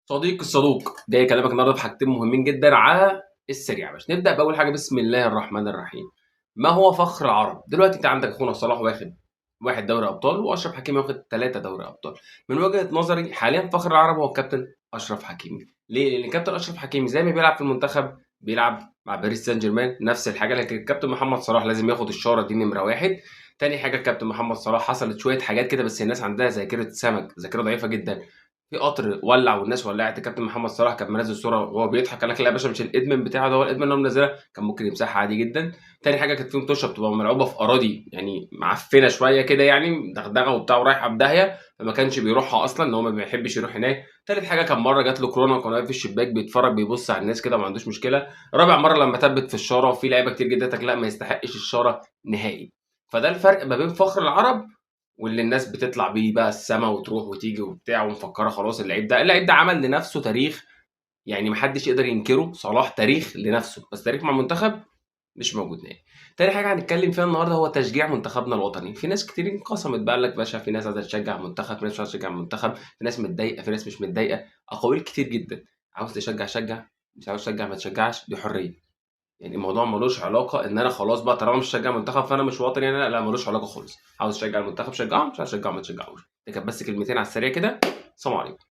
صديقي الصدوق جاي اكلمك النهارده في حاجتين مهمين جدا على السريع. باش نبدا باول حاجه، بسم الله الرحمن الرحيم. ما هو فخر العرب؟ دلوقتي انت عندك اخونا صلاح واخد واحد دوري ابطال، واشرف حكيمي واخد 3 دوري ابطال. من وجهه نظري حاليا فخر العرب هو الكابتن اشرف حكيمي. ليه؟ لان الكابتن اشرف حكيمي زي ما بيلعب في المنتخب بيلعب مع باريس سان جيرمان نفس الحاجه، لكن الكابتن محمد صلاح لازم ياخد الشاره دي نمره واحد. تاني حاجه، الكابتن محمد صلاح حصلت شويه حاجات كده، بس الناس عندها ذاكره سمك، ذاكره ضعيفه جدا. في قطر ولع والناس ولعت، الكابتن محمد صلاح كان منزل صوره وهو بيضحك، قال لك لا يا باشا مش الادمن بتاعه ده، هو الادمن اللي هو منزلها، كان ممكن يمسحها عادي جدا. تاني حاجه، كانت في مطوشه بتبقى ملعوبه في اراضي يعني معفنه شويه كده، يعني دغدغه وبتاع ورايحه بداهيه، فما كانش بيروحها اصلا، ان هو ما بيحبش يروح هناك. تالت حاجه، كان مره جات له كورونا وكان واقف في الشباك بيتفرج بيبص على الناس كده وما عندوش مشكله. رابع مره لما ثبت في الشاره، وفي لعيبه كتير جدا قالت لك لا ما يستحقش الشاره نهائي. فده الفرق ما بين فخر العرب واللي الناس بتطلع بيه بقى السما وتروح وتيجي وبتاع ومفكره خلاص اللعيب ده عمل لنفسه تاريخ، يعني محدش يقدر ينكره. صلاح تاريخ لنفسه، بس تاريخ مع المنتخب مش موجود نهائي. تاني حاجه هنتكلم فيها النهارده هو تشجيع منتخبنا الوطني. في ناس كتير انقسمت بقى، قال لك باشا في ناس عايزه تشجع منتخب، في ناس مش عايزه تشجع منتخب، في ناس متضايقه، في ناس مش متضايقه. اقاويل كتير جدا. عاوز تشجع شجع، مش عاوز تشجع ما تشجعش، دي حريه. يعني الموضوع ملوش علاقه ان انا خلاص بقى طالما مش هشجع منتخب فانا مش وطني. انا لا، ملوش علاقه خالص. عاوز تشجع المنتخب شجعه، مش عايز تشجعه ما تشجعوش. دي كانت بس كلمتين على السريع كده. سلام عليكم.